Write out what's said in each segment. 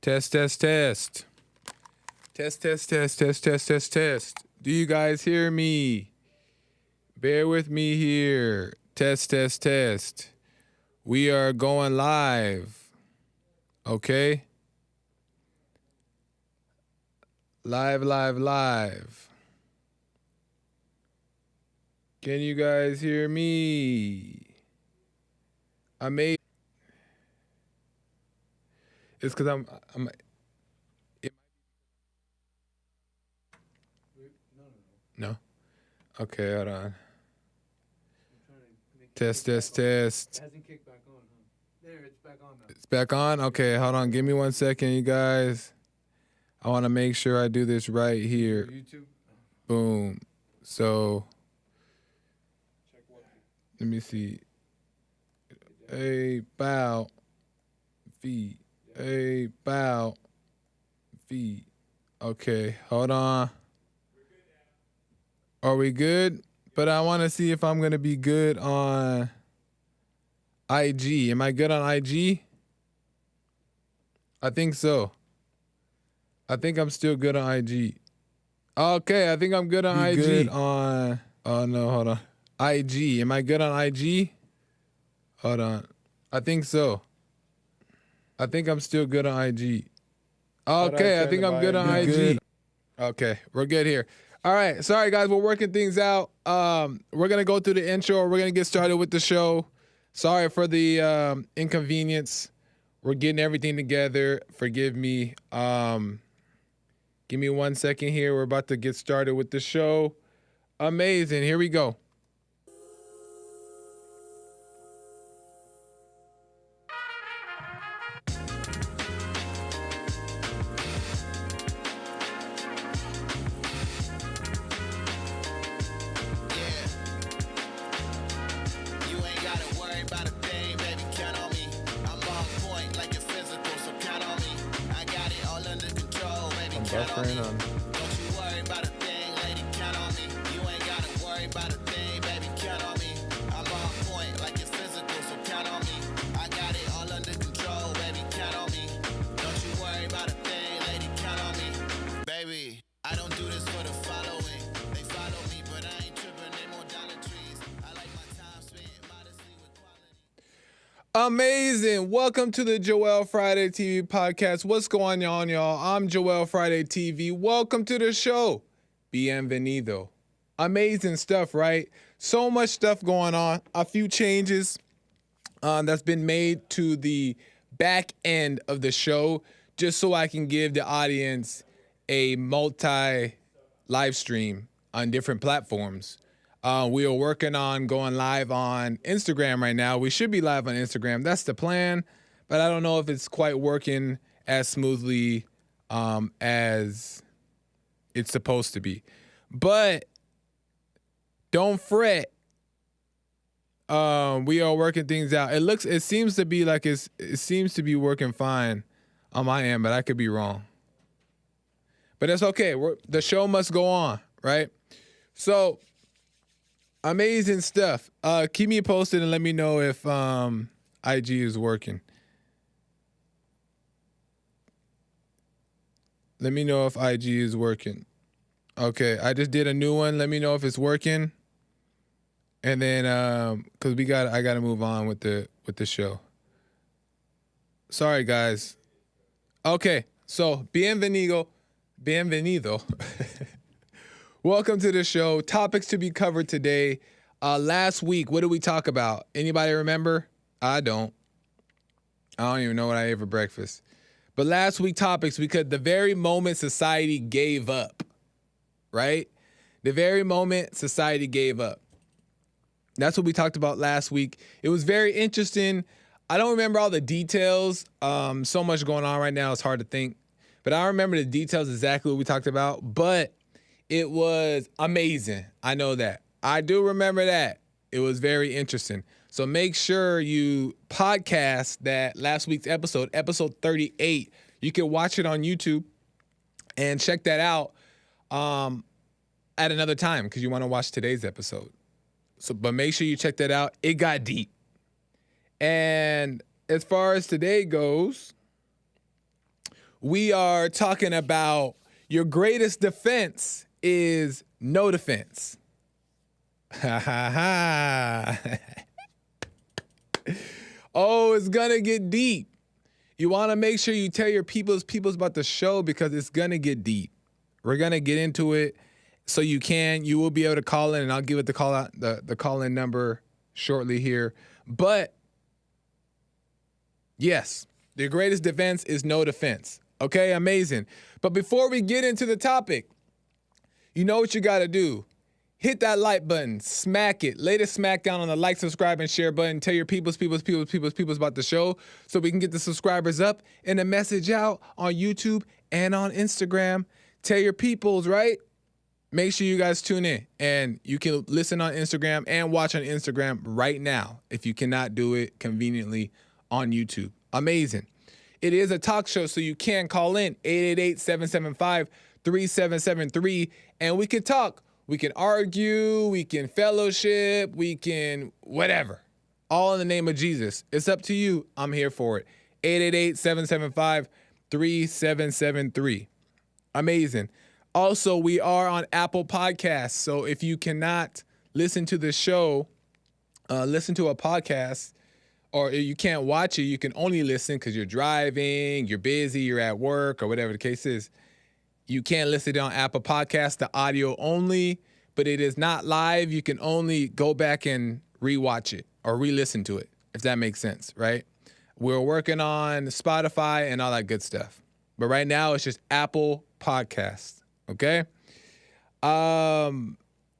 Test, test, test. Test, test, test, test, test, test, test. Do you guys hear me? Bear with me here. Test, test, test. We are going live. Okay? Live, live, live. Can you guys hear me? Amazing. It's because I'm No? Okay, hold on. Test, test, test. It hasn't kicked back on, huh? There, it's back on now. It's back on? Okay, hold on. Give me 1 second, you guys. I want to make sure I do this right here. YouTube? Boom. So, let me see. A bow. Feet. A bow. Feet. Okay, hold on. Are we good? But I want to see if I'm going to be good on IG. Am I good on IG? I think so. I think I'm still good on IG. Okay, I think I'm good on IG. Good on, oh no, hold on. IG. Am I good on IG? Hold on. I think so. I think I'm still good on IG. Okay, I think I'm good on IG. Good. Okay, we're good here. All right, sorry guys, we're working things out. We're gonna go through the intro. We're gonna get started with the show. Sorry for the inconvenience. We're getting everything together. Forgive me. Give me 1 second here. We're about to get started with the show. Amazing. Here we go. Buffering on. Don't you worry about a thing, lady, count on me. You ain't gotta worry about a thing, baby, count on me. I'm on point like you're physical, so count on me. I got it all under control, baby, count on me. Don't you worry about a thing, lady, count on me. Baby, I don't do this for the following. They follow me, but I ain't tripping, they more dollar trees. I like my time spent modestly with quality. Amazing. Welcome to the Joel Friday TV podcast. What's going on, y'all? I'm Joel Friday TV. Welcome to the show. Bienvenido. Amazing stuff, right? So much stuff going on. A few changes that's been made to the back end of the show just so I can give the audience a multi-live stream on different platforms. We are working on going live on Instagram right now. We should be live on Instagram. That's the plan, but I don't know if it's quite working as smoothly as it's supposed to be. But don't fret. We are working things out. It seems to be like it seems to be working fine on my end, but I could be wrong. But that's okay. The show must go on, right? So, amazing stuff. Keep me posted and let me know if IG is working. Let me know if IG is working. Okay, I just did a new one. Let me know if it's working. And then cuz I got to move on with the show. Sorry guys. Okay. So, bienvenido. Welcome to the show. Topics to be covered today. Last week, what did we talk about? Anybody remember? I don't even know what I ate for breakfast. But last week topics, because the very moment society gave up, right? The very moment society gave up. That's what we talked about last week. It was very interesting. I don't remember all the details. So much going on right now, it's hard to think. But I remember the details exactly what we talked about. But it was amazing. I know that. I do remember that. It was very interesting. So make sure you podcast that last week's episode 38. You can watch it on YouTube and check that out at another time because you want to watch today's episode. But make sure you check that out. It got deep. And as far as today goes, we are talking about your greatest defense is no defense. Ha ha ha. Oh, it's gonna get deep. You want to make sure you tell your peoples about the show because it's gonna get deep. We're gonna get into it, so you will be able to call in, and I'll give it the call in number shortly here. But yes, the greatest defense is no defense. Okay, amazing. But before we get into the topic, you know what you got to do. Hit that like button, smack it, lay the smack down on the like, subscribe, and share button. Tell your peoples about the show so we can get the subscribers up and the message out on YouTube and on Instagram. Tell your peoples, right? Make sure you guys tune in, and you can listen on Instagram and watch on Instagram right now if you cannot do it conveniently on YouTube. Amazing. It is a talk show, so you can call in 888-775-3773, and we can talk. We can argue, we can fellowship, we can whatever. All in the name of Jesus. It's up to you. I'm here for it. 888-775-3773. Amazing. Also, we are on Apple Podcasts, so if you cannot listen to the show, listen to a podcast, or you can't watch it, you can only listen because you're driving, you're busy, you're at work, or whatever the case is. You can't listen on Apple Podcasts, the audio only, but it is not live. You can only go back and rewatch it or re-listen to it, if that makes sense, right? We're working on Spotify and all that good stuff. But right now, it's just Apple Podcasts, okay?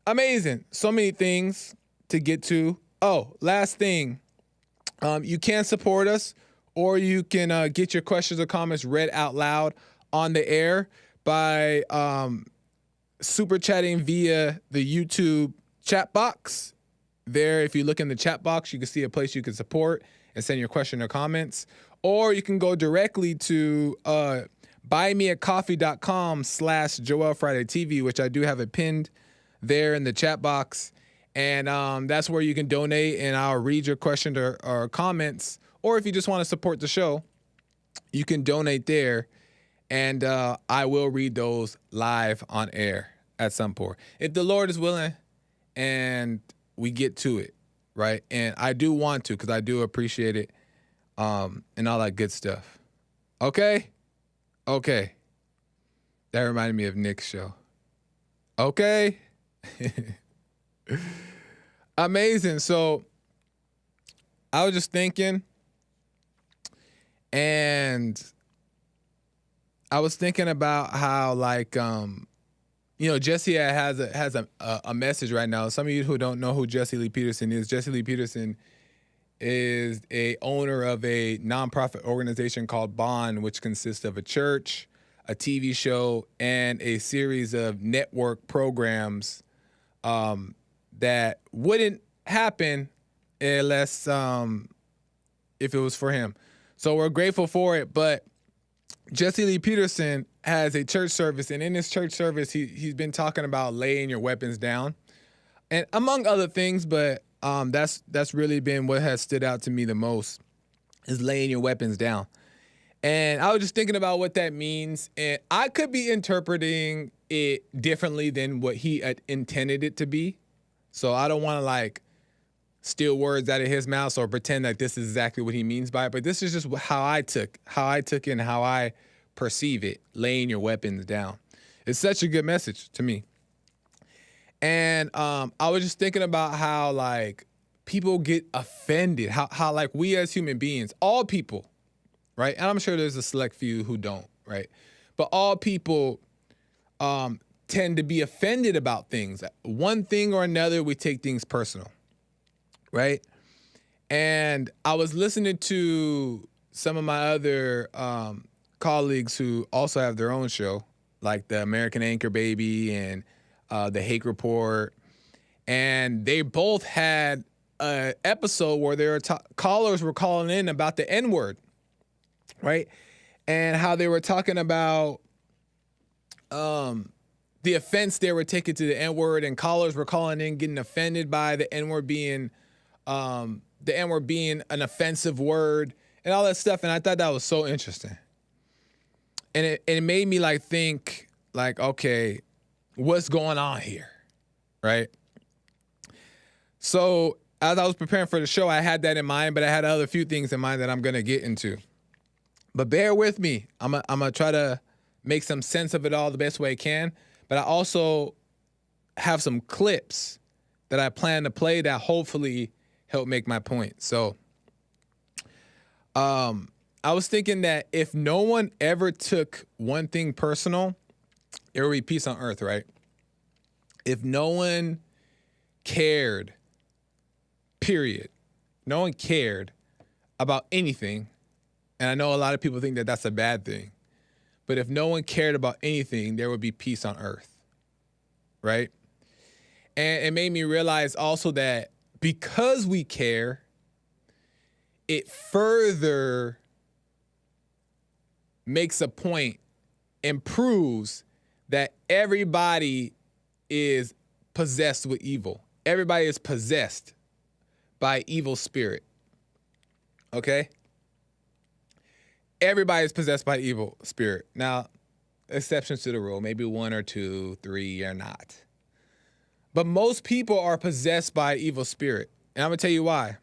Amazing. So many things to get to. Oh, last thing. You can support us, or you can get your questions or comments read out loud on the air by super chatting via the YouTube chat box. There, if you look in the chat box, you can see a place you can support and send your question or comments. Or you can go directly to buymeacoffee.com/JoelFridayTV, which I do have it pinned there in the chat box. And that's where you can donate, and I'll read your question or comments. Or if you just want to support the show, you can donate there. And I will read those live on air at some point, if the Lord is willing and we get to it, right? And I do want to, because I do appreciate it, and all that good stuff. Okay? Okay. That reminded me of Nick's show. Okay? Amazing. So I was just thinking, and I was thinking about how, like, Jesse has a message right now. Some of you who don't know who Jesse Lee Peterson is a owner of a nonprofit organization called Bond, which consists of a church, a TV show, and a series of network programs that wouldn't happen unless if it was for him. So we're grateful for it, but Jesse Lee Peterson has a church service, and in his church service, he's been talking about laying your weapons down, and among other things. But that's really been what has stood out to me the most, is laying your weapons down. And I was just thinking about what that means, and I could be interpreting it differently than what he had intended it to be. So I don't want to steal words out of his mouth or pretend like this is exactly what he means by it. But this is just how I took it and how I perceive it, laying your weapons down. It's such a good message to me. And I was just thinking about how people get offended, how we as human beings, all people, right? And I'm sure there's a select few who don't, right? But all people tend to be offended about things. One thing or another, we take things personal. Right? And I was listening to some of my other colleagues who also have their own show, like the American Anchor Baby and the Hake Report. And they both had an episode where their callers were calling in about the N-word, right? And how they were talking about the offense they were taking to the N-word, and callers were calling in getting offended by the N-word being an offensive word and all that stuff. And I thought that was so interesting. And it made me like think like, okay, what's going on here, right? So as I was preparing for the show, I had that in mind, but I had other few things in mind that I'm gonna get into. But bear with me. I'm gonna try to make some sense of it all the best way I can. But I also have some clips that I plan to play that hopefully help make my point. So I was thinking that if no one ever took one thing personal, it would be peace on earth, right? If no one cared, period, no one cared about anything, and I know a lot of people think that that's a bad thing, but if no one cared about anything, there would be peace on earth, right? And it made me realize also that because we care, it further makes a point and proves that everybody is possessed with evil. Everybody is possessed by evil spirit. Okay? Everybody is possessed by evil spirit. Now, exceptions to the rule. Maybe 1 or 2, 3 are not. But most people are possessed by evil spirit. And I'm going to tell you why.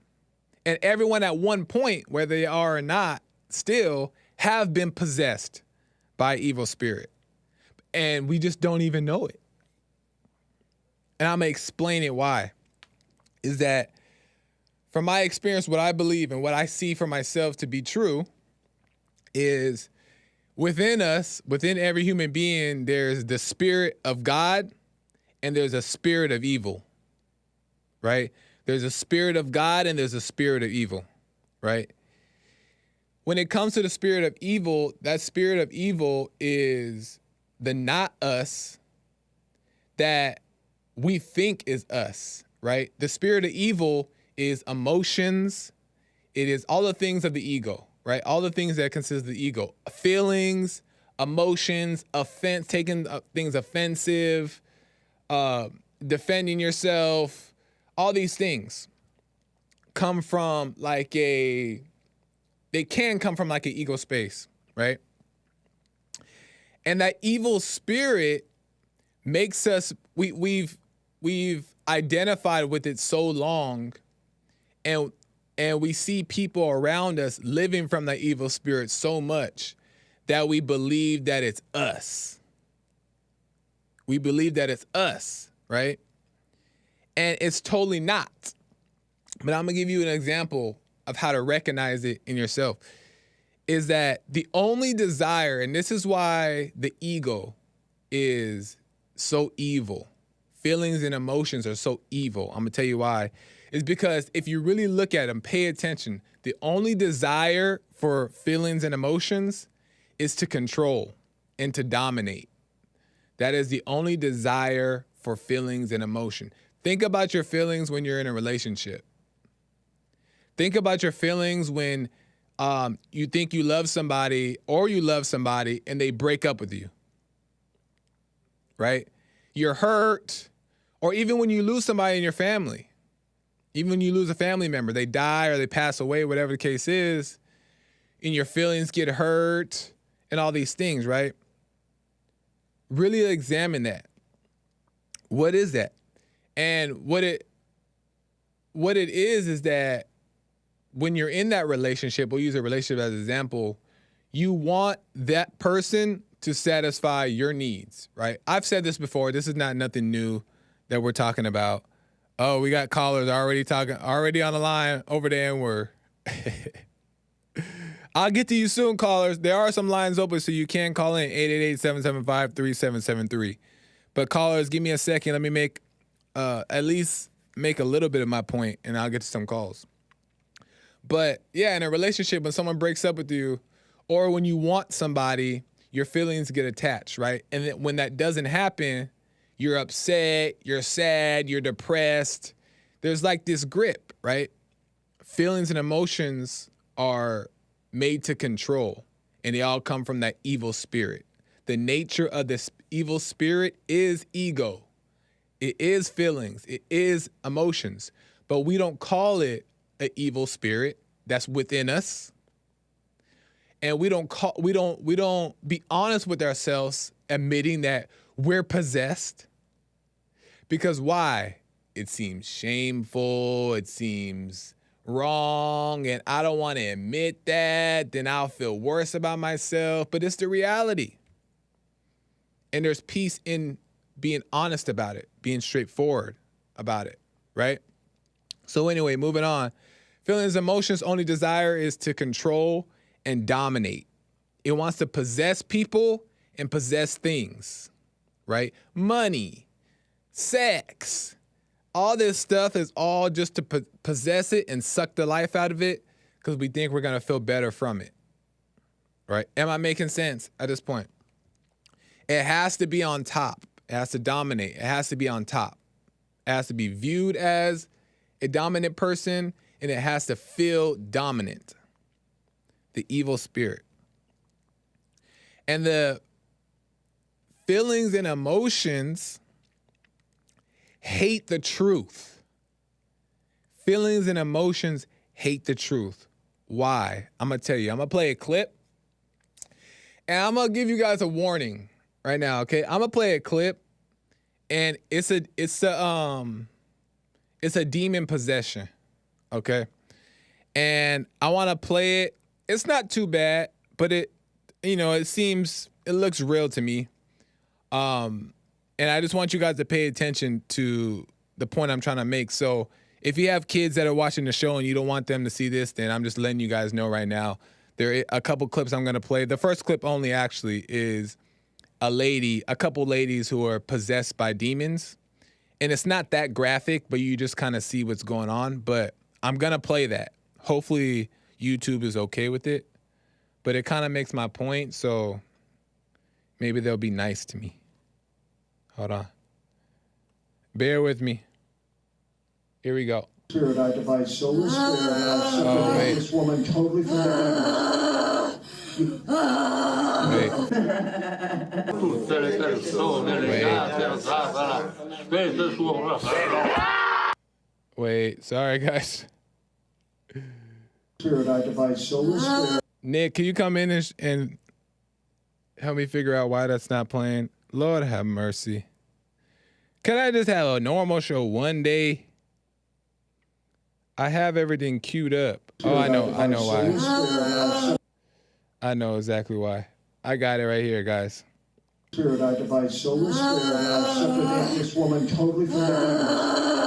And everyone at one point, whether they are or not, still have been possessed by evil spirit. And we just don't even know it. And I'm going to explain it why. Is that from my experience, what I believe and what I see for myself to be true is within us, within every human being, there's the spirit of God and there's a spirit of evil, right? There's a spirit of God and there's a spirit of evil, right? When it comes to the spirit of evil, that spirit of evil is the not us that we think is us, right? The spirit of evil is emotions. It is all the things of the ego, right? All the things that consist of the ego. Feelings, emotions, offense, taking things offensive, defending yourself, all these things come from like they can come from like an ego space, right? And that evil spirit makes us, we've identified with it so long, and we see people around us living from that evil spirit so much that we believe that it's us. We believe that it's us, right? And it's totally not. But I'm gonna give you an example of how to recognize it in yourself. Is that the only desire, and this is why the ego is so evil. Feelings and emotions are so evil. I'm gonna tell you why. Is because if you really look at them, pay attention, the only desire for feelings and emotions is to control and to dominate. That is the only desire for feelings and emotion. Think about your feelings when you're in a relationship. Think about your feelings when you think you love somebody or you love somebody and they break up with you, right? You're hurt, or even when you lose somebody in your family, even when you lose a family member, they die or they pass away, whatever the case is, and your feelings get hurt and all these things, right? Really examine that. What is that? And what it is that when you're in that relationship, we'll use a relationship as an example, you want that person to satisfy your needs, right? I've said this before. This is not nothing new that we're talking about. Oh, we got callers already on the line over there, and we're I'll get to you soon, callers. There are some lines open, so you can call in 888-775-3773. But callers, give me a second. Let me make at least make a little bit of my point, and I'll get to some calls. But yeah, in a relationship, when someone breaks up with you, or when you want somebody, your feelings get attached, right? And then when that doesn't happen, you're upset, you're sad, you're depressed. There's like this grip, right? Feelings and emotions are made to control, and they all come from that evil spirit. The nature of this evil spirit is ego. It is feelings. It is emotions. But we don't call it an evil spirit that's within us. and we don't be honest with ourselves, admitting that we're possessed. Because why? It seems shameful, it seems wrong, and I don't want to admit that, then I'll feel worse about myself, but it's the reality. And there's peace in being honest about it, being straightforward about it, right? So anyway, moving on. Feelings, emotions' only desire is to control and dominate. It wants to possess people and possess things, right? Money, sex, all this stuff is all just to possess it and suck the life out of it because we think we're going to feel better from it, right? Am I making sense at this point? It has to be on top. It has to dominate. It has to be on top. It has to be viewed as a dominant person, and it has to feel dominant. The evil spirit. And the feelings and emotions hate the truth. Feelings and emotions hate the truth. Why? I'm going to tell you. I'm going to play a clip. And I'm going to give you guys a warning right now, okay? I'm going to play a clip. And it's a demon possession, okay? And I want to play it. It's not too bad, but it looks real to me. And I just want you guys to pay attention to the point I'm trying to make. So if you have kids that are watching the show and you don't want them to see this, then I'm just letting you guys know right now. There are a couple clips I'm going to play. The first clip only actually is a couple ladies who are possessed by demons. And it's not that graphic, but you just kind of see what's going on. But I'm going to play that. Hopefully YouTube is okay with it. But it kind of makes my point, so maybe they'll be nice to me. Hold on. Bear with me. Here we go. Spirit, I divide soul and spirit, and I separate this woman totally from the Wait, sorry guys. Spirit, I divide soul and spirit. Nick, can you come in and help me figure out why that's not playing? Lord have mercy. Can I just have a normal show one day? I have everything queued up. Oh, I know why. I know exactly why. I got it right here, guys. Spirit, I divide soul and spirit, and I separate this woman totally from the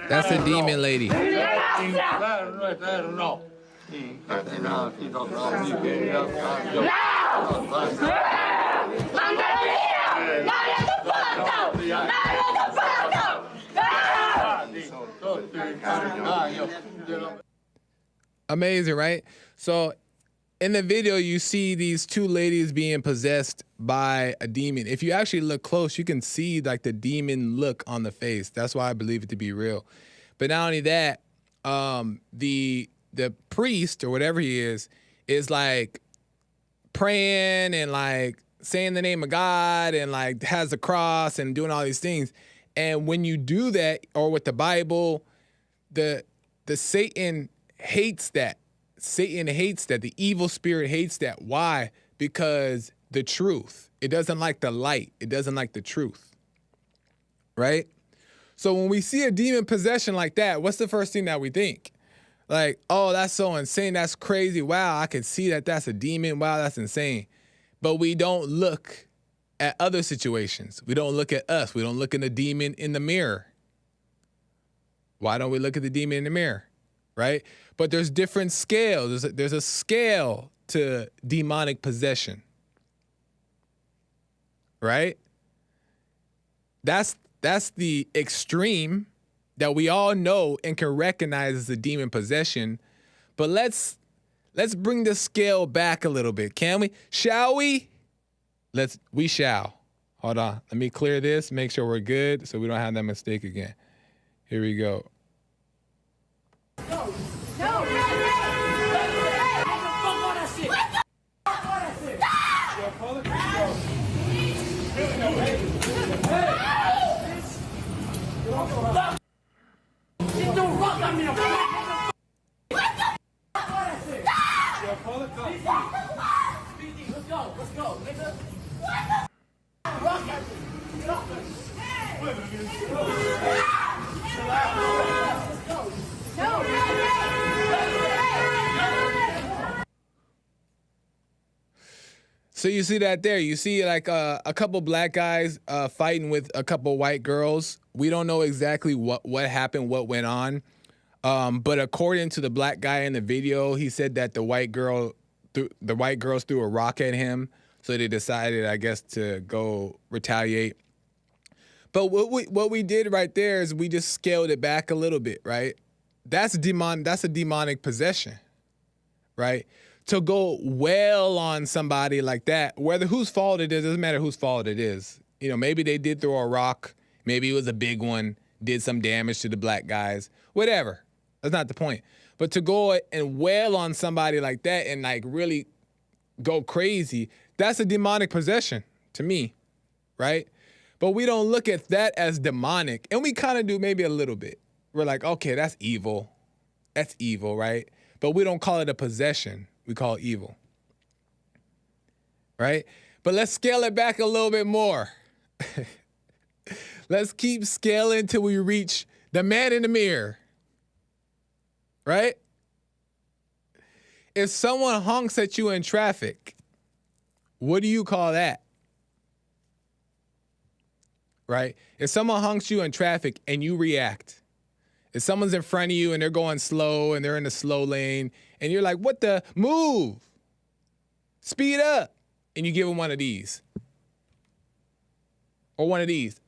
That's a demon lady. Amazing, right? So in the video, you see these two ladies being possessed by a demon. If you actually look close, you can see like the demon look on the face. That's why I believe it to be real. But not only that, the priest or whatever he is like praying and like saying the name of God and like has the cross and doing all these things. And when you do that, or with the Bible, the Satan hates that. Satan hates that. The evil spirit hates that. Why? Because the truth. It doesn't like the light. It doesn't like the truth. Right? So when we see a demon possession like that, what's the first thing that we think? Like, oh, that's so insane. That's crazy. Wow, I can see that that's a demon. Wow, that's insane. But we don't look at other situations. We don't look at us. We don't look at the demon in the mirror. Why don't we look at the demon in the mirror? Right? But there's different scales. There's a scale to demonic possession. Right? That's the extreme that we all know and can recognize as a demon possession. But let's bring the scale back a little bit, can we? Shall we? We shall. Hold on. Let me clear this, make sure we're good so we don't have that mistake again. Here we go. No. So you see that there. You see like a couple black guys fighting with a couple white girls. We don't know exactly what happened, what went on. But according to the black guy in the video, he said that the white girls threw a rock at him. So they decided, I guess, to go retaliate. But what we did right there is we just scaled it back a little bit, right? That's a demonic possession, right? To go well on somebody like that, whether whose fault it is, doesn't matter whose fault it is. You know, maybe they did throw a rock, maybe it was a big one, did some damage to the black guys, whatever. That's not the point. But to go and wail on somebody like that and like really go crazy, that's a demonic possession to me, right? But we don't look at that as demonic. And we kind of do maybe a little bit. We're like, okay, that's evil. That's evil, right? But we don't call it a possession. We call it evil, right? But let's scale it back a little bit more. Let's keep scaling till we reach the man in the mirror, right? If someone honks at you in traffic, what do you call that? Right? If someone honks you in traffic and you react, if someone's in front of you and they're going slow and they're in the slow lane and you're like, what the, move, speed up, and you give them one of these or one of these.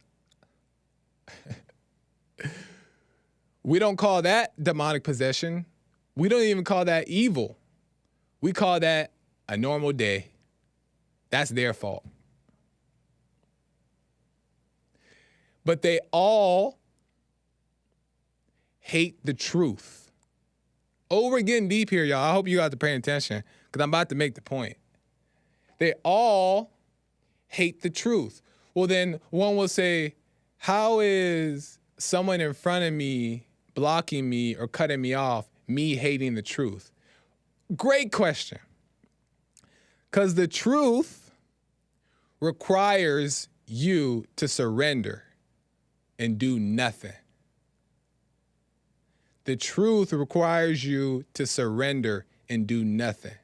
We don't call that demonic possession. We don't even call that evil. We call that a normal day. That's their fault. But they all hate the truth. Oh, we're getting deep here, y'all. I hope you guys are paying attention because I'm about to make the point. They all hate the truth. Well, then one will say, how is someone in front of me blocking me or cutting me off, me hating the truth? Great question. Because the truth requires you to surrender and do nothing. The truth requires you to surrender and do nothing.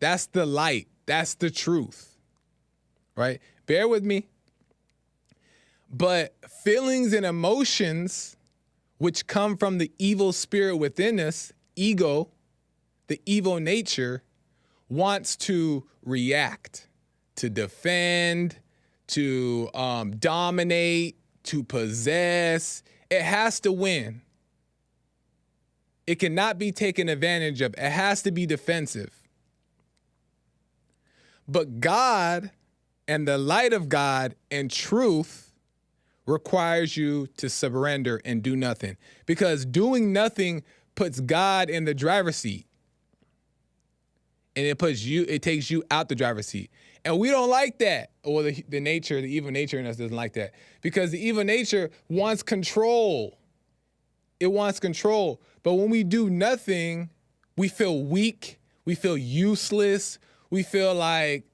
That's the light. That's the truth, right? Bear with me. But feelings and emotions, which come from the evil spirit within us, ego, the evil nature, wants to react, to defend, to dominate, to possess. It has to win. It cannot be taken advantage of. It has to be defensive. But God and the light of God and truth requires you to surrender and do nothing. Because doing nothing puts God in the driver's seat. And it takes you out the driver's seat. And we don't like that. Or the evil nature in us doesn't like that. Because the evil nature wants control. It wants control. But when we do nothing, we feel weak. We feel useless. We feel like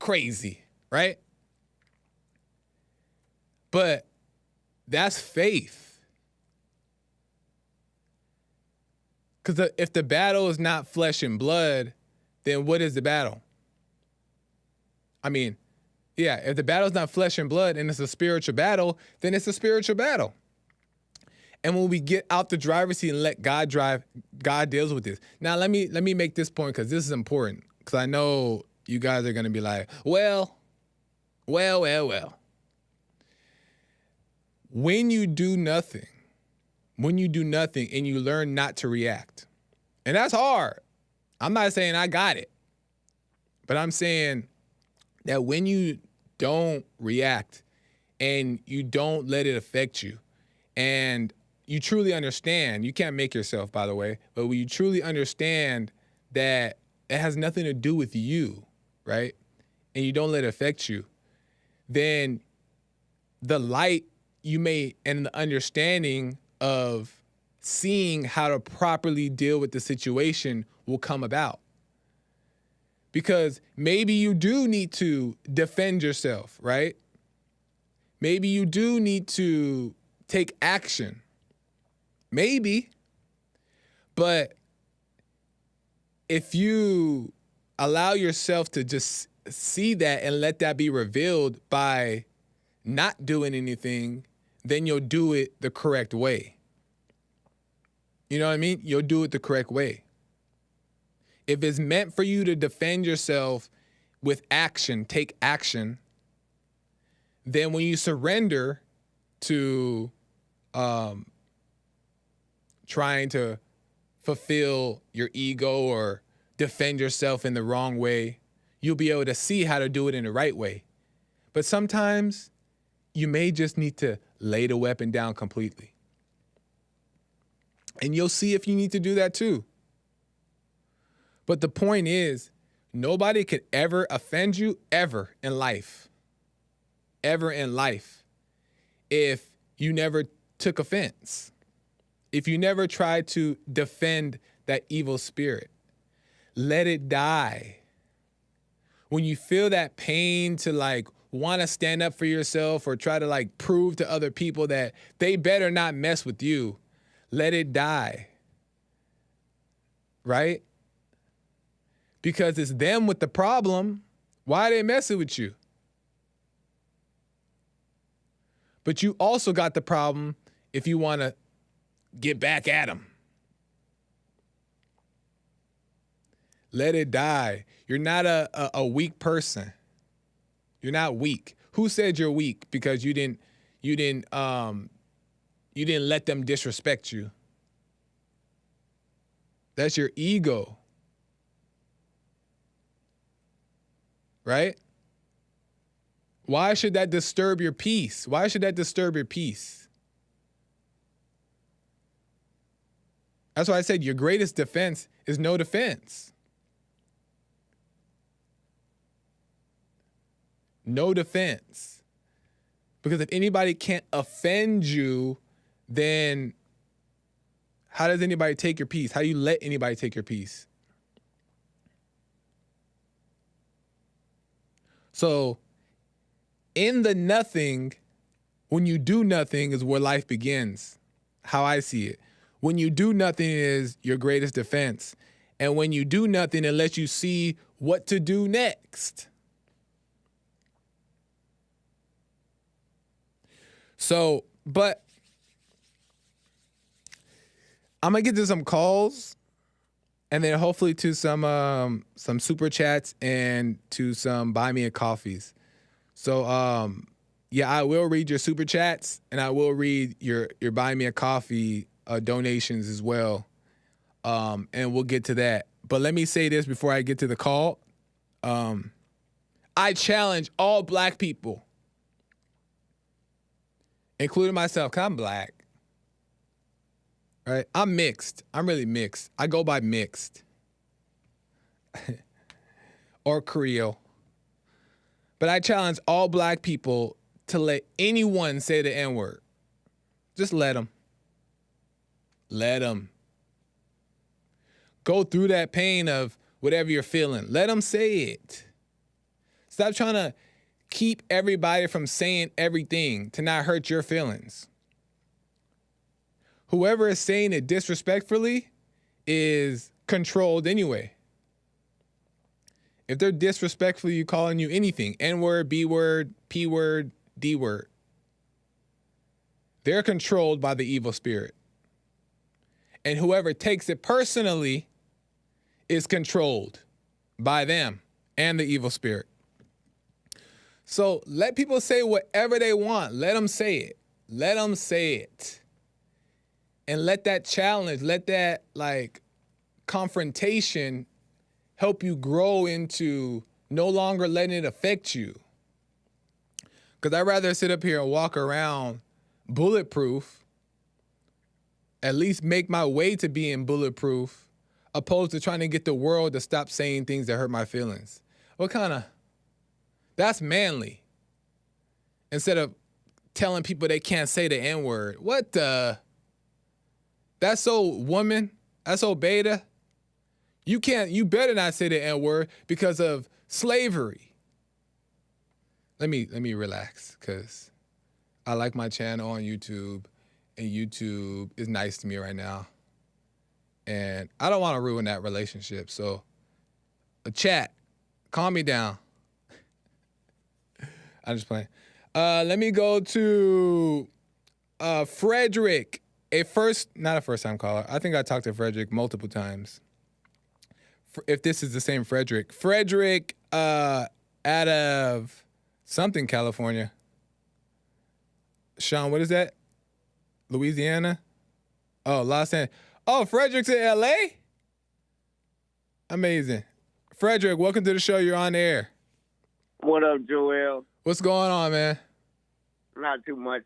crazy, right? But that's faith. Because if the battle is not flesh and blood, then what is the battle? I mean, yeah, if the battle is not flesh and blood and it's a spiritual battle, then it's a spiritual battle. And when we get out the driver's seat and let God drive, God deals with this. Now, let me make this point because this is important. Because I know you guys are going to be like, well. When you do nothing and you learn not to react, and that's hard. I'm not saying I got it, but I'm saying that when you don't react and you don't let it affect you and you truly understand, you can't make yourself, by the way, but when you truly understand that it has nothing to do with you, right? and you don't let it affect you, then the light and the understanding of seeing how to properly deal with the situation will come about. Because maybe you do need to defend yourself, right? Maybe you do need to take action. Maybe. But if you allow yourself to just see that and let that be revealed by not doing anything, then you'll do it the correct way. You know what I mean? You'll do it the correct way. If it's meant for you to defend yourself with action, take action, then when you surrender to trying to fulfill your ego or defend yourself in the wrong way, you'll be able to see how to do it in the right way. But sometimes you may just need to lay the weapon down completely. And you'll see if you need to do that too. But the point is, nobody could ever offend you ever in life. Ever in life. If you never took offense. If you never tried to defend that evil spirit. Let it die. When you feel that pain to like want to stand up for yourself or try to like prove to other people that they better not mess with you, let it die. Right? Because it's them with the problem. Why are they messing with you? But you also got the problem if you want to get back at them. Let it die. You're not a weak person. You're not weak. Who said you're weak because you didn't let them disrespect you? That's your ego. Right? Why should that disturb your peace? Why should that disturb your peace? That's why I said your greatest defense is no defense. No defense. Because if anybody can't offend you, then how does anybody take your peace? How do you let anybody take your peace? So, in the nothing, when you do nothing is where life begins. How I see it. When you do nothing is your greatest defense. And when you do nothing, it lets you see what to do next. So, but I'm gonna get to some calls and then hopefully to some super chats and to some buy me a coffees. So yeah, I will read your super chats and I will read your buy me a coffee donations as well. And we'll get to that. But let me say this before I get to the call. I challenge all black people, including myself, 'cause I'm black. Right? I'm mixed. I'm really mixed. I go by mixed. Or Creole. But I challenge all black people to let anyone say the N-word. Just let them. Let them. Go through that pain of whatever you're feeling. Let them say it. Stop trying to keep everybody from saying everything to not hurt your feelings. Whoever is saying it disrespectfully is controlled anyway. If they're disrespectfully calling you anything, N-word, B-word, P-word, D-word, they're controlled by the evil spirit. And whoever takes it personally is controlled by them and the evil spirit. So let people say whatever they want. Let them say it. Let them say it. And let that challenge, let that like confrontation help you grow into no longer letting it affect you. Because I'd rather sit up here and walk around bulletproof, at least make my way to being bulletproof, opposed to trying to get the world to stop saying things that hurt my feelings. What kind of That's manly. Instead of telling people they can't say the N-word. What the? That's so woman. That's so beta. You better not say the N-word because of slavery. Let me relax, because I like my channel on YouTube, and YouTube is nice to me right now. And I don't want to ruin that relationship. So, chat, calm me down. I'm just playing. Let me go to Frederick. Not a first time caller. I think I talked to Frederick multiple times. If this is the same Frederick. Frederick out of something, California. Sean, what is that? Louisiana? Oh, Los Angeles. Oh, Frederick's in LA? Amazing. Frederick, welcome to the show. You're on air. What up, Joel? What's going on, man? Not too much.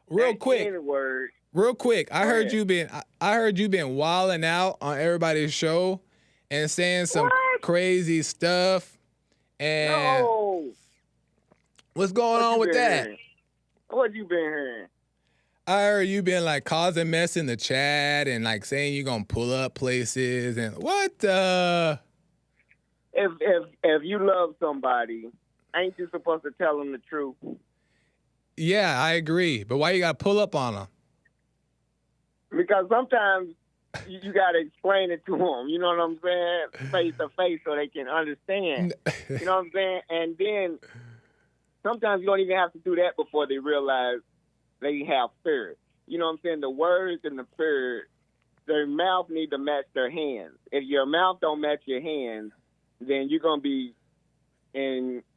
Real quick. N-word. Real quick. I heard ahead. you been wilding out on everybody's show and saying some crazy stuff. And No. what's going on with that? What you been hearing? I heard you been like causing mess in the chat and like saying you're gonna pull up places and what the? If you love somebody, ain't you supposed to tell them the truth? Yeah, I agree. But why you gotta pull up on them? Because sometimes you got to explain it to them. You know what I'm saying? Face to face so they can understand. You know what I'm saying? And then sometimes you don't even have to do that before they realize they have spirit. You know what I'm saying? The words and the spirit, their mouth need to match their hands. If your mouth don't match your hands, then you're going to be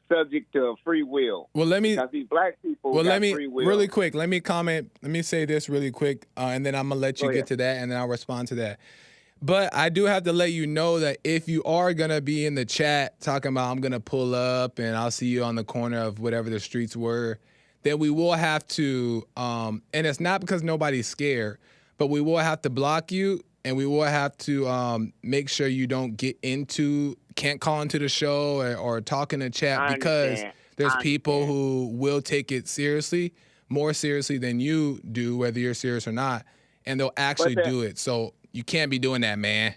subject to free will. Well, because these black people got free will. Really quick, let me comment. Let me say this really quick, and then I'm going to let you get to that, and then I'll respond to that. But I do have to let you know that if you are going to be in the chat talking about I'm going to pull up and I'll see you on the corner of whatever the streets were, then we will have to, and it's not because nobody's scared, but we will have to block you, and we will have to make sure you don't can't call into the show or talk in the chat, because there's people who will take it seriously, more seriously than you do, whether you're serious or not, and they'll actually do it. So you can't be doing that, man.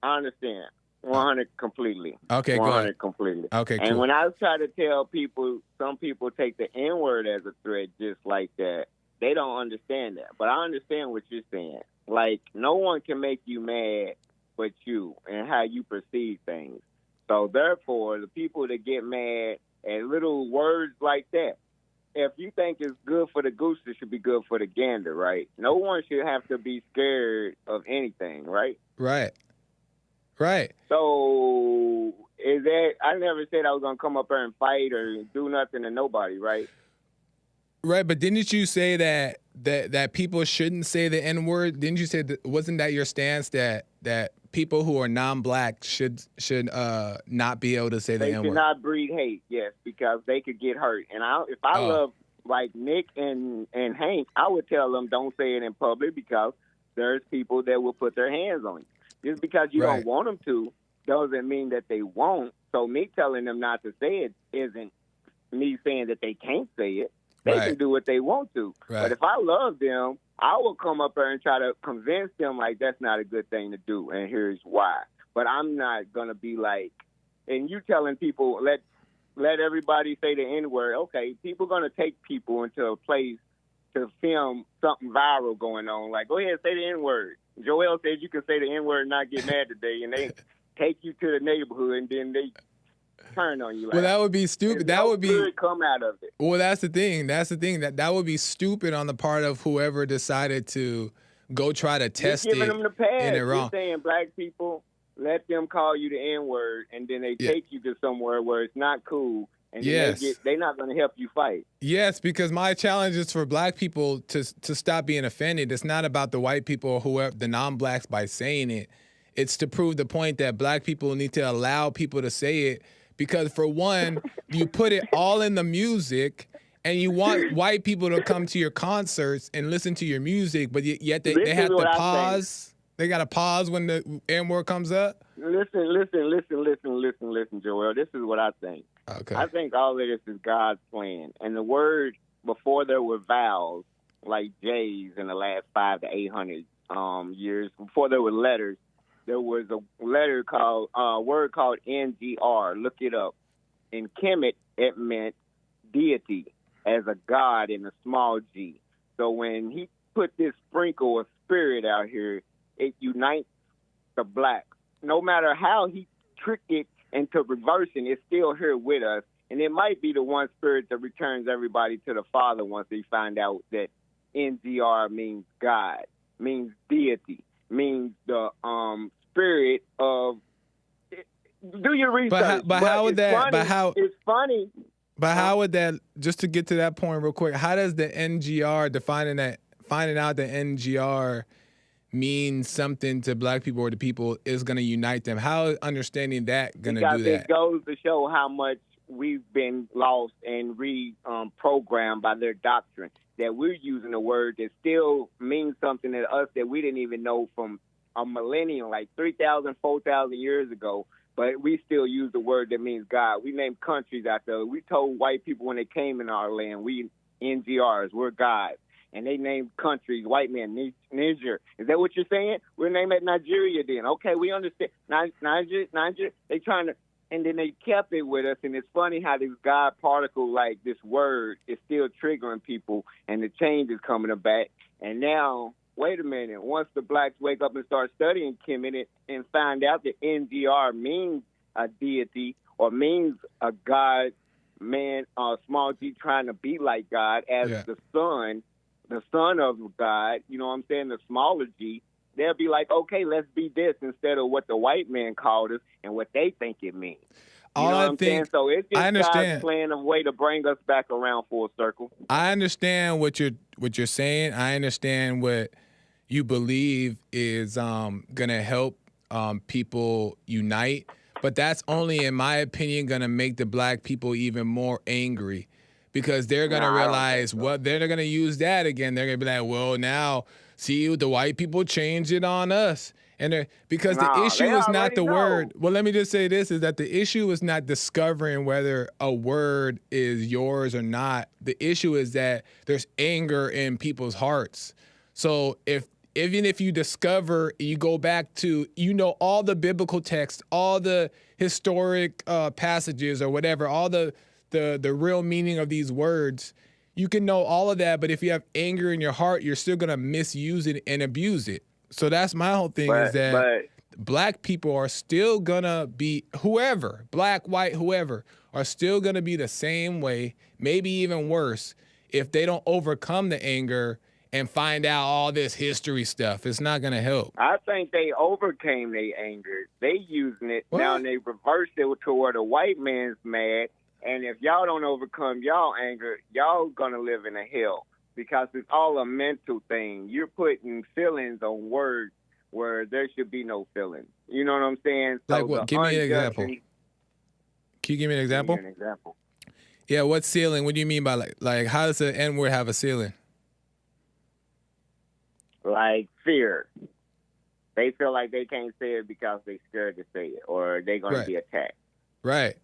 I understand. 100 completely. Okay, go 100 ahead. completely. Okay, cool. And when I try to tell people, some people take the N-word as a threat just like that. They don't understand that. But I understand what you're saying. Like, no one can make you mad but you and how you perceive things. So, therefore, the people that get mad at little words like that, if you think it's good for the goose, it should be good for the gander, right? No one should have to be scared of anything, right? Right. So, I never said I was going to come up there and fight or do nothing to nobody, right? Right, but didn't you say that people shouldn't say the N-word? Didn't you say wasn't that your stance that people who are non-black should not be able to say the N-word? They should not breed hate, yes, because they could get hurt. And if I love like Nick and Hank, I would tell them don't say it in public, because there's people that will put their hands on you. Just because you don't want them to doesn't mean that they won't. So me telling them not to say it isn't me saying that they can't say it. They can do what they want to. But if I love them, I will come up there and try to convince them like that's not a good thing to do, and here's why. But I'm not going to be like, and you telling people, let everybody say the N-word. Okay, people going to take people into a place to film something viral going on. Like, go ahead, say the N-word. Joel said you can say the N-word and not get mad today, and they take you to the neighborhood, and then they turn on you. Like, well, that would be stupid. That would be good come out of it. Well, that's the thing. That would be stupid on the part of whoever decided to go try to test it. Giving them the pass. And it wrong. You're saying black people, let them call you the N-word, and then they take you to somewhere where it's not cool. And they're not going to help you fight. Yes, because my challenge is for black people to stop being offended. It's not about the white people or whoever, the non-blacks, by saying it. It's to prove the point that black people need to allow people to say it. Because for one, you put it all in the music, and you want white people to come to your concerts and listen to your music, but yet they have to pause. They got to pause when the N word comes up? Listen, Joel. This is what I think. Okay. I think all of this is God's plan. And the word, before there were vowels, like J's in the last 500 to 800 years, before there were letters, there was a word called NGR. Look it up. In Kemet, it meant deity, as a god in a small g. So when he put this sprinkle of spirit out here, it unites the black. No matter how he tricked it into reversing, it's still here with us. And it might be the one spirit that returns everybody to the Father once they find out that NGR means God, means deity, means the spirit of. Do your research. But how would that? Funny, but how? It's funny. But how would that? Just to get to that point real quick, how does the NGR finding out that NGR means something to black people or the people is going to unite them? How is understanding that going to do that? It goes to show how much we've been lost and reprogrammed by their doctrine, that we're using a word that still means something to us that we didn't even know from a millennium, like 3,000, 4,000 years ago. But we still use the word that means God. We named countries after it. We told white people when they came in our land, we NGRs, we're gods. And they named countries, white men, Niger. Is that what you're saying? We're named at Nigeria then. Okay, we understand. Niger, they trying to, and then they kept it with us. And it's funny how this God particle, like this word, is still triggering people, and the change is coming back. And now, wait a minute, once the blacks wake up and start studying Kemet and find out that NGR means a deity or means a God, man, small g trying to be like God as the son of God, you know what I'm saying, the smaller g, they'll be like, okay, let's be this instead of what the white man called us and what they think it means. You know what I'm saying? So it's just God's plan of way to bring us back around full circle. I understand what you're saying. I understand what you believe is gonna help people unite, but that's only, in my opinion, gonna make the black people even more angry, because they're gonna realize what they're gonna use that again. They're gonna be like, well, now see, the white people changed it on us. And because the issue is not the word. Well, let me just say this, is that the issue is not discovering whether a word is yours or not. The issue is that there's anger in people's hearts. So even if you discover, you go back to, all the biblical text, all the historic passages or whatever, all the real meaning of these words, you can know all of that. But if you have anger in your heart, you're still going to misuse it and abuse it. So that's my whole thing, is that black people are still going to be, whoever, black, white, whoever, are still going to be the same way, maybe even worse, if they don't overcome the anger and find out all this history stuff. It's not going to help. I think they overcame their anger. They using it. What? Now, and they reversed it to where the white man's mad. And if y'all don't overcome y'all anger, y'all going to live in a hell, because it's all a mental thing. You're putting feelings on words where there should be no feelings. You know what I'm saying? So like what? Give me an example. Can you give me an example? Give me an example. Yeah, what ceiling? What do you mean by like how does the N-word have a ceiling? Like fear. They feel like they can't say it because they're scared to say it, or they're going to be attacked. Right.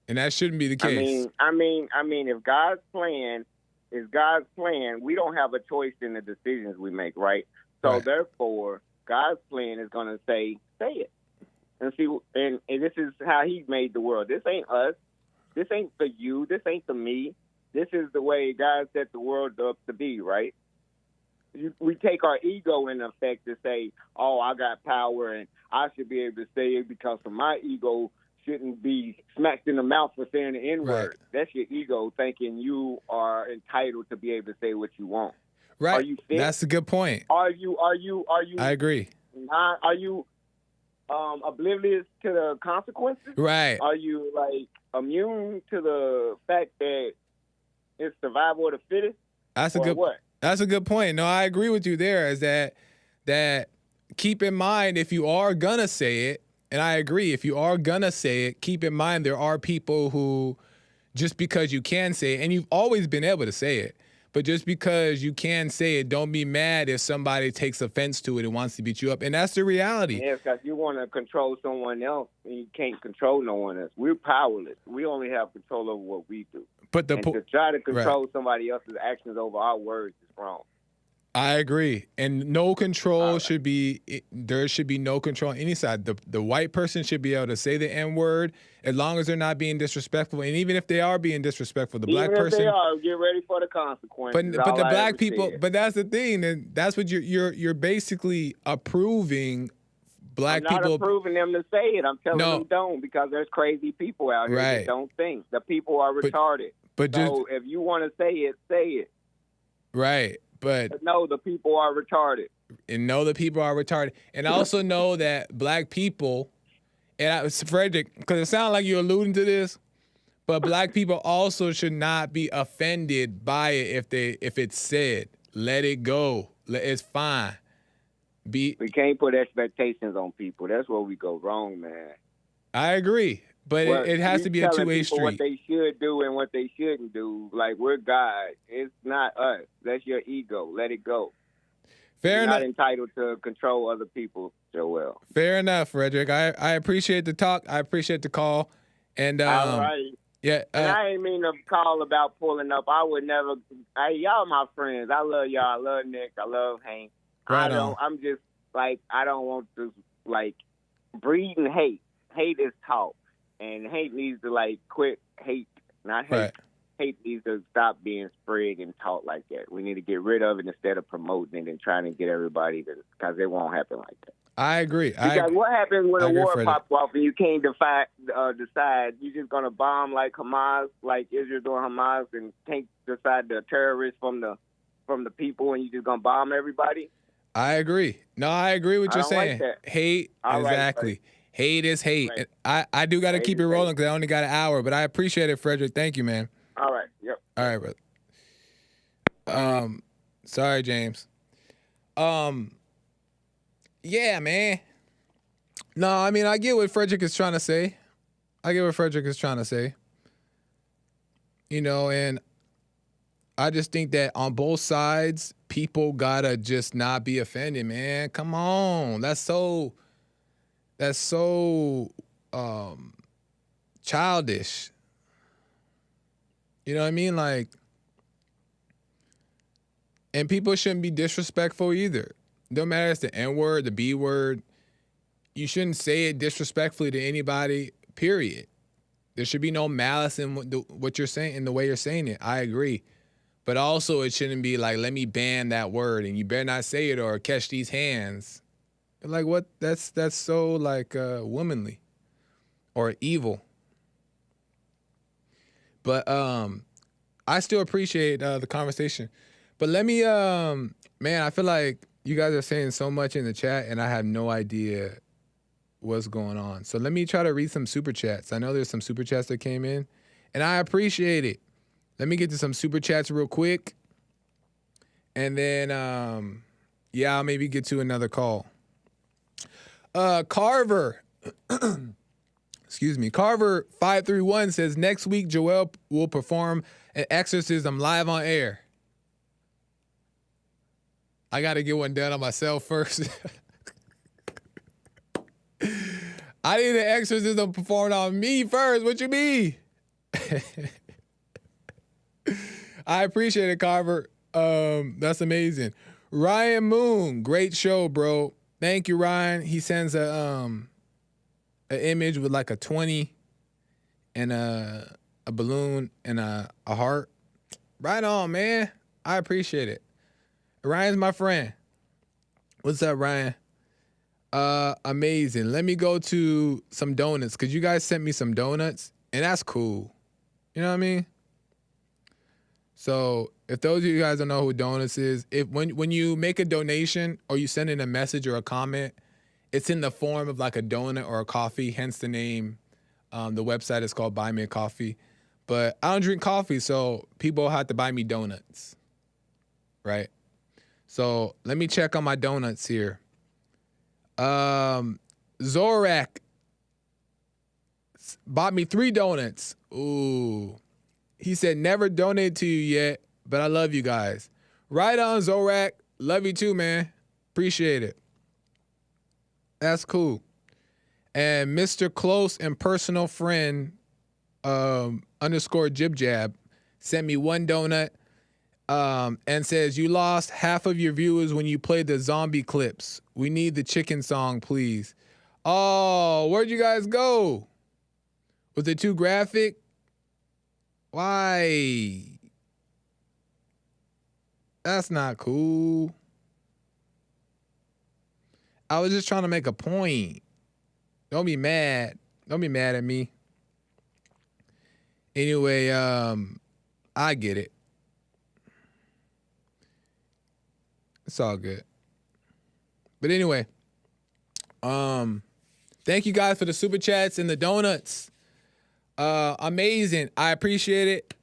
And that shouldn't be the case. I mean, if God's plan is God's plan, we don't have a choice in the decisions we make, right? So therefore, God's plan is going to say it. And see, and this is how he made the world. This ain't us. This ain't for you. This ain't for me. This is the way God set the world up to be, right? We take our ego in effect to say, oh, I got power and I should be able to say it because of my ego shouldn't be smacked in the mouth for saying the N-word. Right. That's your ego thinking you are entitled to be able to say what you want. Right. Are you fit? That's a good point. Are you? I agree. Are you oblivious to the consequences? Right. Are you like immune to the fact that it's survival of the fittest? That's a good point. No, I agree with you there. Is that keep in mind, if you are gonna say it, and I agree, if you are gonna say it, keep in mind there are people who, just because you can say it, and you've always been able to say it, But just because you can say it, don't be mad if somebody takes offense to it and wants to beat you up. And that's the reality. Yeah, because you want to control someone else, and you can't control no one else. We're powerless. We only have control over what we do. But to try to control somebody else's actions over our words is wrong. I agree. And no control should be, there should be no control on any side. The white person should be able to say the N-word as long as they're not being disrespectful. And even if they are being disrespectful, the black person. Even if they are, get ready for the consequences. But the black people, but that's the thing. And that's what you're basically approving black people. I'm not approving them to say it. I'm telling them don't, because there's crazy people out here that don't think. The people are retarded. So if you want to say it, say it. Right. But no, the people are retarded. And know the people are retarded. And also know that black people, and Frederick, because it sounds like you're alluding to this, but black people also should not be offended by it if it's said. Let it go. It's fine. We can't put expectations on people. That's where we go wrong, man. I agree. But it has to be a two-way street. What they should do and what they shouldn't do. Like, we're God. It's not us. That's your ego. Let it go. Fair enough. You're not entitled to control other people, Joel. Fair enough, Frederick. I appreciate the talk. I appreciate the call. And all right. Yeah. And I ain't mean to call about pulling up. I would never. Y'all my friends. I love y'all. I love Nick. I love Hank. I'm just like, I don't want to breeding hate. Hate is taught. And hate needs to quit hate, not hate. Right. Hate needs to stop being spread and taught like that. We need to get rid of it instead of promoting it and trying to get everybody to, because it won't happen like that. I agree. Because what happens when a war pops off and you can't decide you're just going to bomb like Hamas, like Israel doing Hamas, and can't decide the terrorists from the people, and you just going to bomb everybody? I agree. No, I agree with what you're saying. Like hate, exactly. Right. Hate is hate. Right. I do got to keep it rolling because I only got an hour, but I appreciate it, Frederick. Thank you, man. All right. Yep. All right, brother. Sorry, James. Yeah, man. No, I mean, I get what Frederick is trying to say. You know, and I just think that on both sides, people gotta just not be offended, man. Come on. That's so childish. You know what I mean? Like, and people shouldn't be disrespectful either. No matter if it's the N-word, the B-word, you shouldn't say it disrespectfully to anybody, period. There should be no malice in what you're saying, in the way you're saying it. I agree. But also it shouldn't be like, let me ban that word and you better not say it or catch these hands. Like, what? That's so womanly or evil. But I still appreciate the conversation. But let me, man, I feel like you guys are saying so much in the chat and I have no idea what's going on. So let me try to read some super chats. I know there's some super chats that came in and I appreciate it. Let me get to some super chats real quick. And then, I'll maybe get to another call. Carver, excuse me, Carver 531 says next week Joel will perform an exorcism live on air. I got to get one done on myself first. I need an exorcism performed on me first. What you mean? I appreciate it, Carver. That's amazing. Ryan Moon, great show, bro. Thank you, Ryan. He sends an image with like a 20 and a balloon and a heart. Right on, man. I appreciate it. Ryan's my friend. What's up, Ryan? Amazing. Let me go to some donuts because you guys sent me some donuts and that's cool. You know what I mean? So if those of you guys don't know who Donuts is, when you make a donation or you send in a message or a comment, it's in the form of like a donut or a coffee, hence the name. The website is called Buy Me a Coffee. But I don't drink coffee, so people have to buy me donuts, right? So let me check on my donuts here. Zorak bought me 3 donuts. Ooh. He said, never donated to you yet. but I love you guys. Right on, Zorak. Love you too, man. Appreciate it. That's cool. And Mr. Close and personal friend underscore Jib Jab sent me one donut and says, you lost half of your viewers when you played the zombie clips. We need the chicken song, please. Oh, where'd you guys go? Was it too graphic? Why? That's not cool. I was just trying to make a point. Don't be mad. Don't be mad at me. Anyway, I get it. It's all good. But anyway, thank you guys for the super chats and the donuts. Amazing. I appreciate it.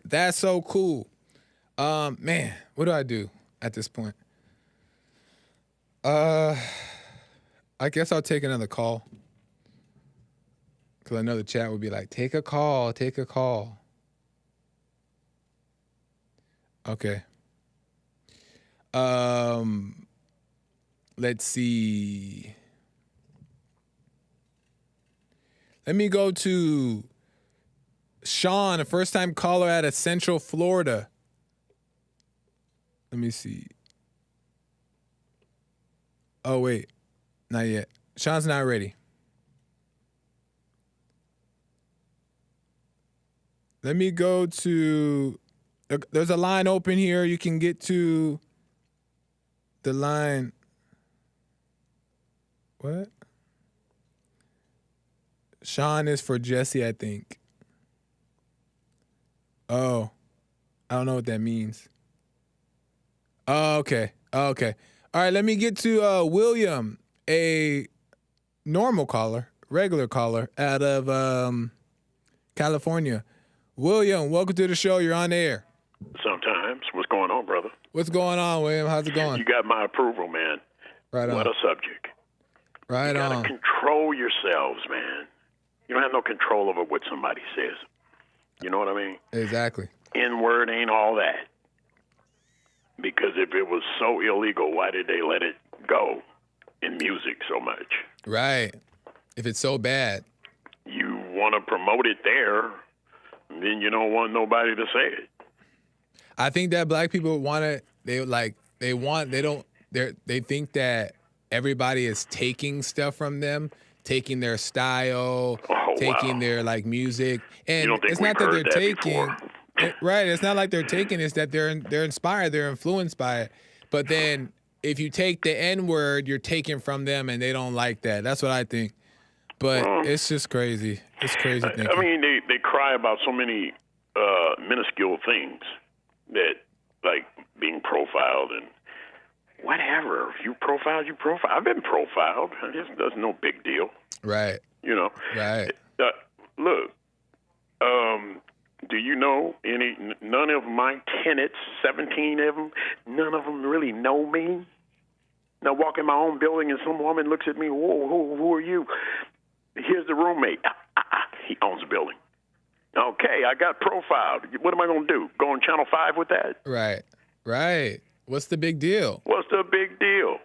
That's so cool. Man, what do I do at this point? I guess I'll take another call. Because I know the chat would be like, take a call, take a call. Okay. Let's see. Let me go to Sean, a first-time caller out of Central Florida. Let me see. Oh, wait. Not yet. Sean's not ready. Let me go to... There's a line open here. You can get to the line... What? Sean is for Jesse, I think. Oh. I don't know what that means. Oh, okay. Okay. All right, let me get to William, a normal caller, regular caller out of California. William, welcome to the show. You're on air. Sometimes. What's going on, brother? What's going on, William? How's it going? You got my approval, man. Right on. What a subject. Right you on. gotta control yourselves, man. You don't have no control over what somebody says. You know what I mean? Exactly. N-word ain't all that. Because if it was so illegal, why did they let it go in music so much? Right. If it's so bad. You want to promote it there, then you don't want nobody to say it. I think that black people want it. They think that everybody is taking stuff from them, taking their style, taking their like music, and it's not that they're taking. Right, it's not like they're taking. It's that they're inspired, they're influenced by it. But then if you take the N-word, you're taking from them, and they don't like that. That's what I think. But it's just crazy. It's crazy thinking. I mean, they cry about so many minuscule things that, like being profiled and whatever. If you profiled, you profiled. I've been profiled. That's no big deal. Right. You know. Right. Look. Do you know none of my tenants, 17 of them, none of them really know me? Now, walk in my own building and some woman looks at me, whoa, who are you? Here's the roommate. He owns the building. Okay, I got profiled. What am I going to do? Go on Channel 5 with that? Right, right. What's the big deal? What's the big deal?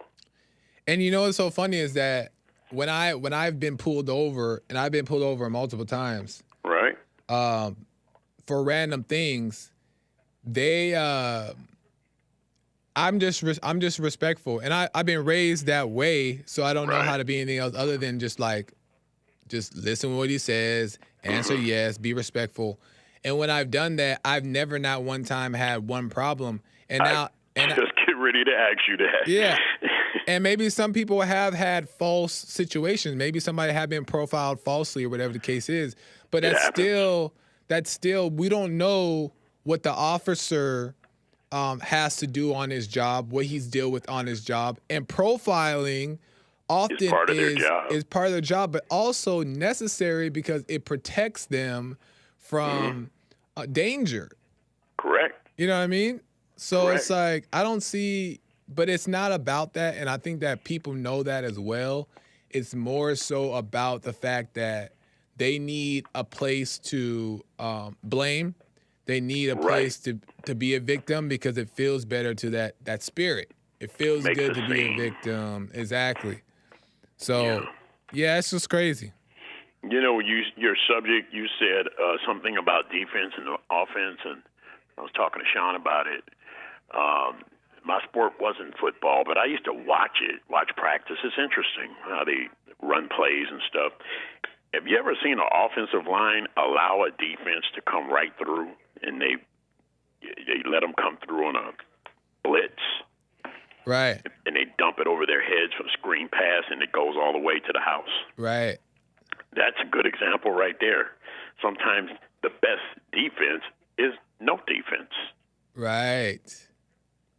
And you know what's so funny is that when I've been pulled over, and I've been pulled over multiple times. Right. For random things, I'm just respectful, and I've been raised that way, so I don't know how to be anything else other than just listen to what he says, answer yes, be respectful. And when I've done that, I've never not one time had one problem. And now, just get ready to ask you that. Yeah. And maybe some people have had false situations. Maybe somebody have been profiled falsely or whatever the case is. But that's still, we don't know what the officer has to do on his job, what he's deal with on his job. And profiling often is part of their job, but also necessary because it protects them from danger. Correct. You know what I mean? So Correct. It's like, I don't see, but it's not about that. And I think that people know that as well. It's more so about the fact that they need a place to blame. They need a Right. place to be a victim because it feels better to that spirit. It feels Makes good a to be a scene. victim. Exactly. So, yeah, it's just crazy. You know, your subject, you said something about defense and offense, and I was talking to Sean about it. My sport wasn't football, but I used to watch practice. It's interesting how they run plays and stuff. Have you ever seen an offensive line allow a defense to come right through, and they let them come through on a blitz, Right. and they dump it over their heads for a screen pass, and it goes all the way to the house? Right. That's a good example right there. Sometimes the best defense is no defense. Right.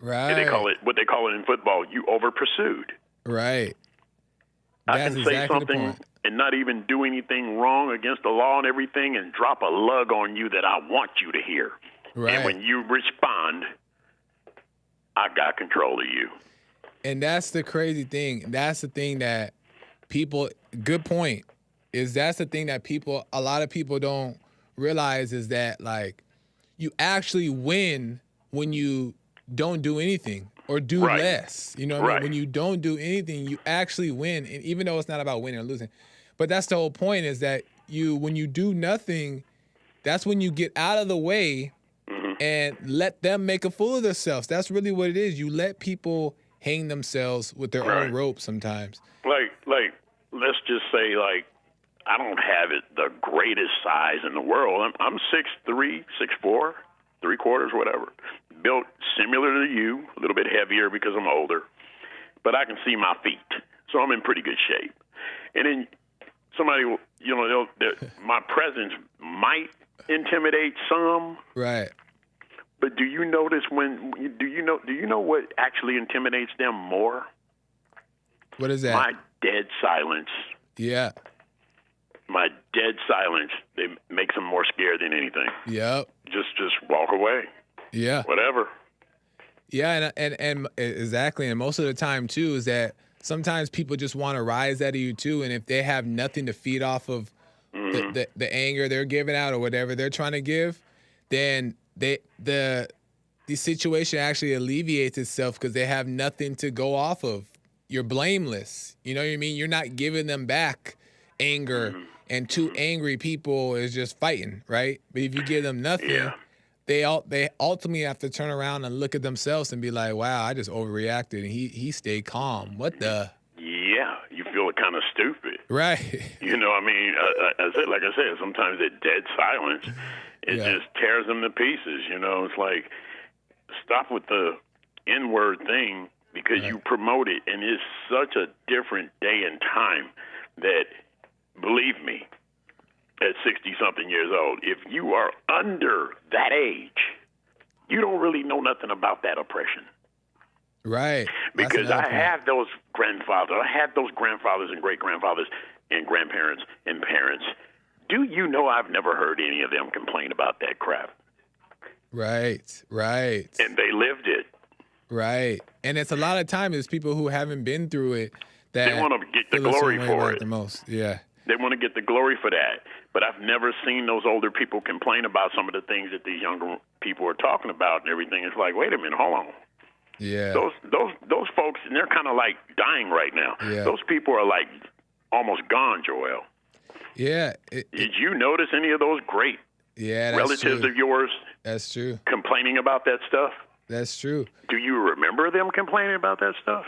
Right. And they call it what they call it in football. You over pursued. Right. I That's can say exactly the something point. and not even do anything wrong against the law and everything, and drop a lug on you that I want you to hear. Right. And when you respond, I got control of you. And that's the crazy thing. That's the thing that people, good point, is that's the thing that a lot of people don't realize is that, like, you actually win when you don't do anything or do Right. less. You know what I Right. mean? When you don't do anything, you actually win. And even though it's not about winning or losing, but that's the whole point is that when you do nothing, that's when you get out of the way and let them make a fool of themselves. That's really what it is. You let people hang themselves with their Right. own rope sometimes. Like, let's just say, like, I don't have it the greatest size in the world. I'm 6'3", 6'4", 3/4, whatever. Built similar to you, a little bit heavier because I'm older, but I can see my feet, so I'm in pretty good shape. And then somebody, my presence might intimidate some, Right. but do you notice do you know what actually intimidates them more? What is that? My dead silence. Yeah. My dead silence, they makes them more scared than anything. Yep. Just walk away. Yeah. Whatever. Yeah, and exactly. And most of the time too is that sometimes people just want to rise out of you too, and if they have nothing to feed off of the anger they're giving out or whatever they're trying to give, then the situation actually alleviates itself because they have nothing to go off of. You're blameless. You know what I mean? You're not giving them back anger, and two angry people is just fighting, right? But if you give them nothing, Yeah. they ultimately have to turn around and look at themselves and be like, wow, I just overreacted and he stayed calm. What the? Yeah, you feel kind of stupid. Right. You know, I mean, like I said, sometimes that dead silence, it Yeah. just tears them to pieces. You know, it's like, stop with the N-word thing because you promote it, and it's such a different day and time that, believe me, at 60-something years old, if you are under that age, you don't really know nothing about that oppression. Right. That's Because another I point. had those grandfathers, I had those grandfathers and great-grandfathers and grandparents and parents. Do you know I've never heard any of them complain about that crap? Right. Right. And they lived it. Right. And it's a lot of times it's people who haven't been through it that They want to get the feel the glory same way for about it. the most. Yeah. They want to get the glory for that. But I've never seen those older people complain about some of the things that these younger people are talking about and everything. It's like, wait a minute, hold on. Yeah. Those folks, and they're kind of like dying right now. Yeah. Those people are like almost gone, Joel. Yeah. Did you notice any of those great Yeah, that's relatives true. of yours That's true. complaining about that stuff? That's true. Do you remember them complaining about that stuff?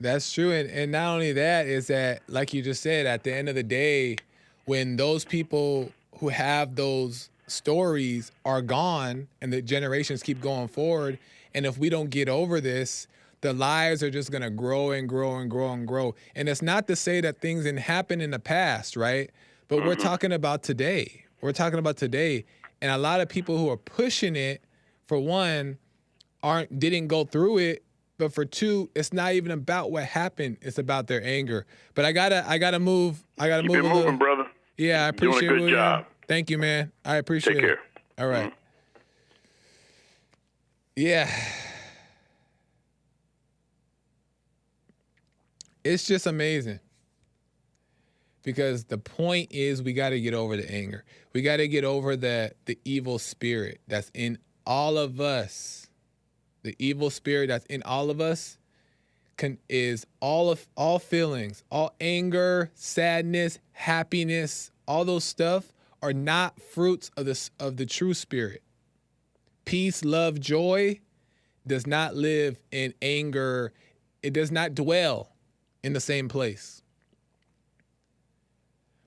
That's true. And not only that is that, like you just said, at the end of the day, when those people who have those stories are gone and the generations keep going forward, and if we don't get over this, the lies are just going to grow and grow and grow and grow. And it's not to say that things didn't happen in the past, right? But we're talking about today. We're talking about today. And a lot of people who are pushing it, for one, didn't go through it. But for two, it's not even about what happened. It's about their anger. But I gotta move. I gotta Keep move it a little. moving, brother. Yeah, I Doing a appreciate good William. job. Thank you, man. I appreciate Take it. care. All right. Yeah. It's just amazing. Because the point is we got to get over the anger. We got to get over the evil spirit that's in all of us. The evil spirit that's in all of us is all feelings, all anger, sadness, happiness, all those stuff are not fruits of the true spirit. Peace, love, joy does not live in anger. It does not dwell in the same place.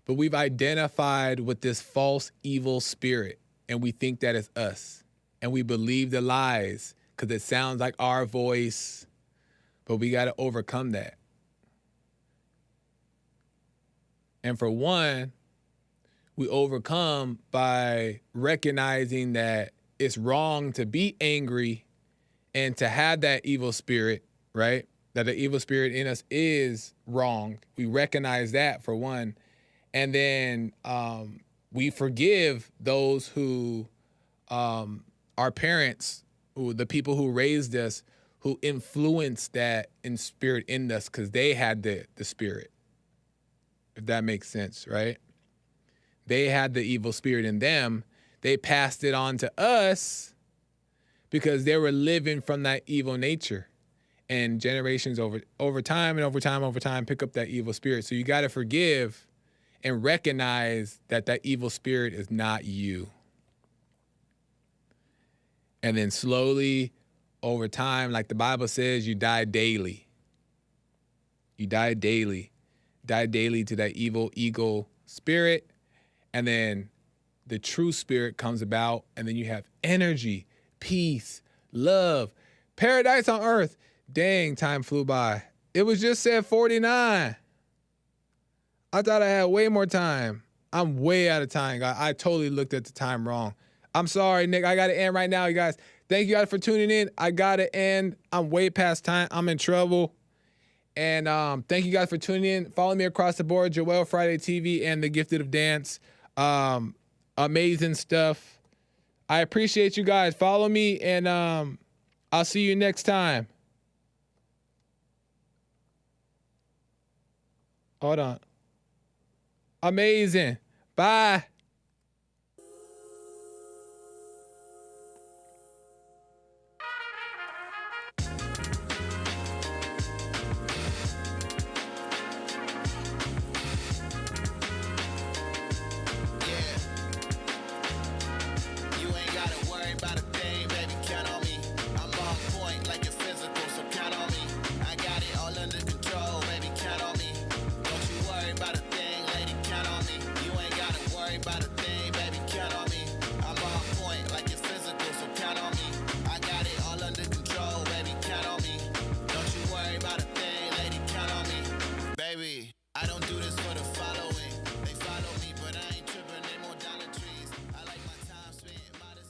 But we've identified with this false evil spirit, and we think that it's us. And we believe the lies because it sounds like our voice, but we got to overcome that. And for one, we overcome by recognizing that it's wrong to be angry and to have that evil spirit, right? That the evil spirit in us is wrong. We recognize that for one. And then we forgive those who, our parents, the people who raised us, who influenced that in spirit in us because they had the spirit, if that makes sense, right? They had the evil spirit in them. They passed it on to us because they were living from that evil nature. And generations over time pick up that evil spirit. So you got to forgive and recognize that evil spirit is not you. And then slowly, over time, like the Bible says, you die daily. You die daily. Die daily to that evil ego spirit. And then the true spirit comes about, and then you have energy, peace, love, paradise on earth. Dang, time flew by. It was just said 49. I thought I had way more time. I'm way out of time. I totally looked at the time wrong. I'm sorry, Nick. I got to end right now, you guys. Thank you guys for tuning in. I got to end. I'm way past time. I'm in trouble. And thank you guys for tuning in. Follow me across the board, Joel Friday TV and The Gifted of Dance. Amazing stuff. I appreciate you guys. Follow me, and I'll see you next time. Hold on. Amazing. Bye. About a